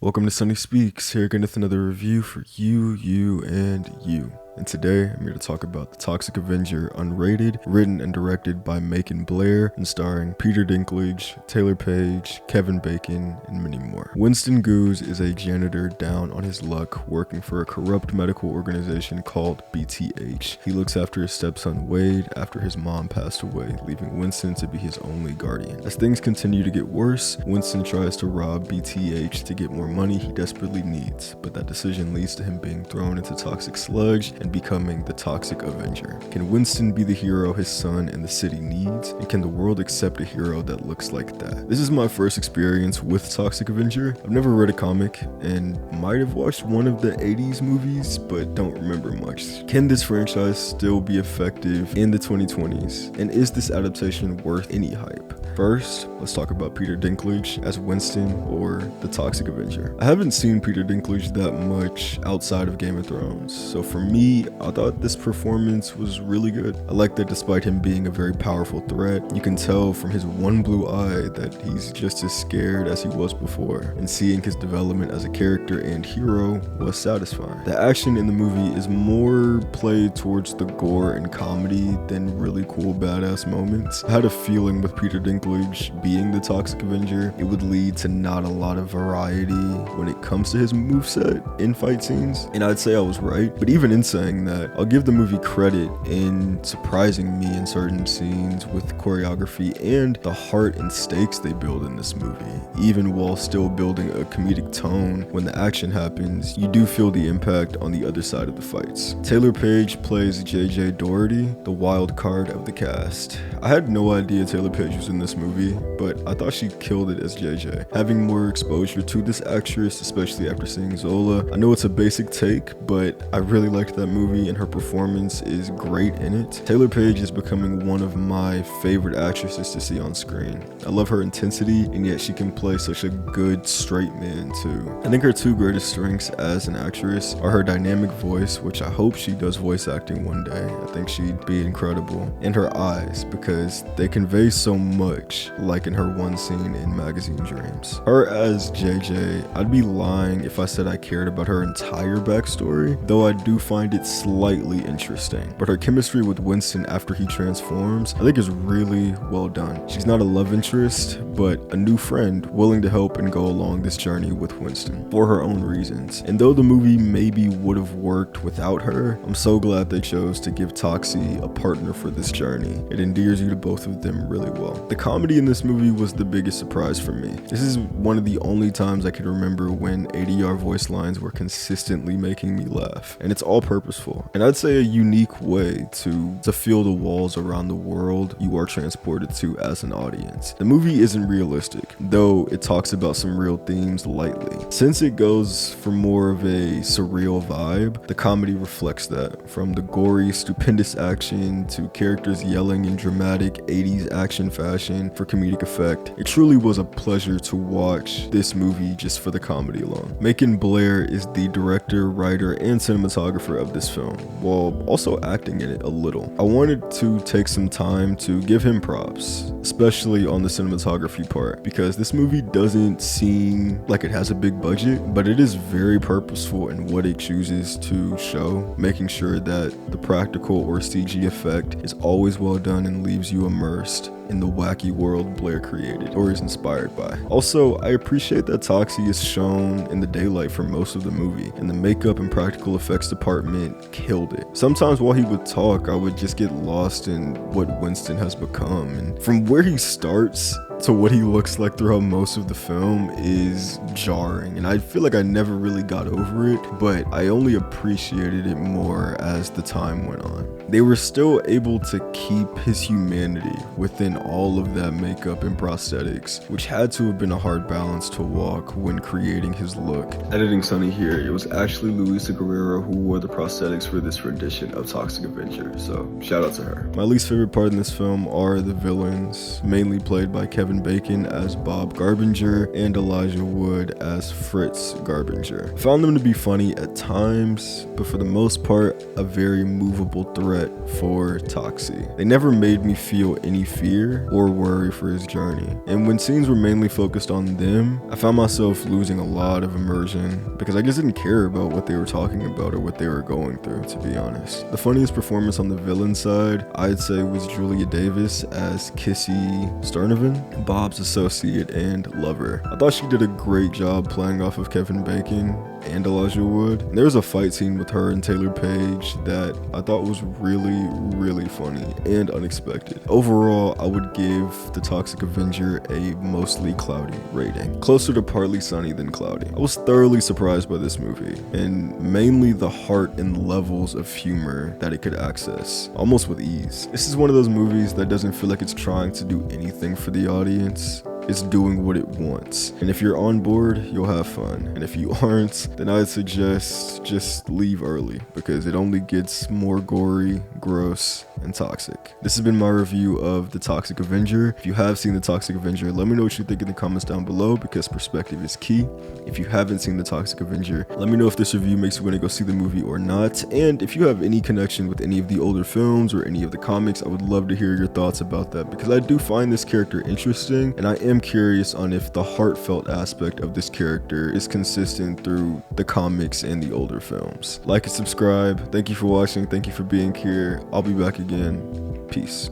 Welcome to SunnySpeaks, here again with another review for you, and you. And today, I'm here to talk about the Toxic Avenger Unrated, written and directed by Macon Blair, and starring Peter Dinklage, Taylour Paige, Kevin Bacon, and many more. Winston Goose is a janitor down on his luck, working for a corrupt medical organization called BTH. He looks after his stepson Wade after his mom passed away, leaving Winston to be his only guardian. As things continue to get worse, Winston tries to rob BTH to get more money he desperately needs, but that decision leads to him being thrown into toxic sludge and becoming the Toxic Avenger. Can Winston be the hero his son and the city needs? And can the world accept a hero that looks like that? This is my first experience with Toxic Avenger. I've never read a comic and might have watched one of the 80s movies, but don't remember much. Can this franchise still be effective in the 2020s? And is this adaptation worth any hype? First, let's talk about Peter Dinklage as Winston, or the Toxic Avenger. I haven't seen Peter Dinklage that much outside of Game of Thrones, so for me, I thought this performance was really good. I like that despite him being a very powerful threat, you can tell from his one blue eye that he's just as scared as he was before, and seeing his development as a character and hero was satisfying. The action in the movie is more played towards the gore and comedy than really cool badass moments. I had a feeling with Peter Dinklage being the Toxic Avenger, it would lead to not a lot of variety when it comes to his moveset in fight scenes, and I'd say I was right. But even in saying that, I'll give the movie credit in surprising me in certain scenes with choreography and the heart and stakes they build in this movie. Even while still building a comedic tone, when the action happens, you do feel the impact on the other side of the fights. Taylour Paige plays Doherty, the wild card of the cast. I had no idea Taylour Paige was in this movie, but I thought she killed it as JJ. Having more exposure to this actress, especially after seeing Zola, I know it's a basic take, but I really liked that movie and her performance is great in it. Taylour Paige is becoming one of my favorite actresses to see on screen. I love her intensity, and yet she can play such a good straight man too. I think her two greatest strengths as an actress are her dynamic voice, which I hope she does voice acting one day. I think she'd be incredible, and her eyes, because they convey so much, like in her one scene in Magazine Dreams. Her as JJ, I'd be lying if I said I cared about her entire backstory, though I do find it slightly interesting. But her chemistry with Winston after he transforms, I think is really well done. She's not a love interest, but a new friend willing to help and go along this journey with Winston for her own reasons. And though the movie maybe would have worked without her, I'm so glad they chose to give Toxie a partner for this journey. It endears you to both of them really well. The comedy in this movie was the biggest surprise for me. This is one of the only times I can remember when ADR voice lines were consistently making me laugh, and it's all purposeful, and I'd say a unique way to feel the walls around the world you are transported to as an audience. The movie isn't realistic, though it talks about some real themes lightly. Since it goes for more of a surreal vibe, the comedy reflects that, from the gory, stupendous action to characters yelling in dramatic 80s action fashion for comedic effect. It truly was a pleasure to watch this movie just for the comedy alone. Macon Blair is the director, writer, and cinematographer of this film, while also acting in it a little. I wanted to take some time to give him props, especially on the cinematography part, because this movie doesn't seem like it has a big budget, but it is very purposeful in what it chooses to show, making sure that the practical or CG effect is always well done and leaves you immersed in the wacky world Blair created or is inspired by. Also, I appreciate that Toxie is shown in the daylight for most of the movie, and the makeup and practical effects department killed it. Sometimes while he would talk, I would just get lost in what Winston has become, and from where he starts to what he looks like throughout most of the film is jarring, and I feel like I never really got over it, but I only appreciated it more as the time went on. They were still able to keep his humanity within all of that makeup and prosthetics, which had to have been a hard balance to walk when creating his look. Editing Sunny here, it was actually Luisa Guerreiro who wore the prosthetics for this rendition of Toxic Avenger, so shout out to her. My least favorite part in this film are the villains, mainly played by Kevin Kevin Bacon as Bob Garbinger and Elijah Wood as Fritz Garbinger. I found them to be funny at times, but for the most part, a very movable threat for Toxie. They never made me feel any fear or worry for his journey, and when scenes were mainly focused on them, I found myself losing a lot of immersion because I just didn't care about what they were talking about or what they were going through, to be honest. The funniest performance on the villain side, I'd say, was Julia Davis as Kissy Sturnevan, Bob's associate and lover. I thought she did a great job playing off of Kevin Bacon and Elijah Wood. And there was a fight scene with her and Taylour Paige that I thought was really funny and unexpected. Overall, I would give the Toxic Avenger a mostly cloudy rating, closer to partly sunny than cloudy. I was thoroughly surprised by this movie, and mainly the heart and levels of humor that it could access, almost with ease. This is one of those movies that doesn't feel like it's trying to do anything for the audience. It's doing what it wants, and if you're on board, you'll have fun, and if you aren't, then I'd suggest just leave early because it only gets more gory, gross, and toxic. This has been my review of The Toxic Avenger. If you have seen The Toxic Avenger, let me know what you think in the comments down below because perspective is key. If you haven't seen The Toxic Avenger, let me know if this review makes you want to go see the movie or not, and if you have any connection with any of the older films or any of the comics, I would love to hear your thoughts about that because I do find this character interesting, and I am curious on if the heartfelt aspect of this character is consistent through the comics and the older films. Like and subscribe. Thank you for watching. Thank you for being here. I'll be back again. Peace.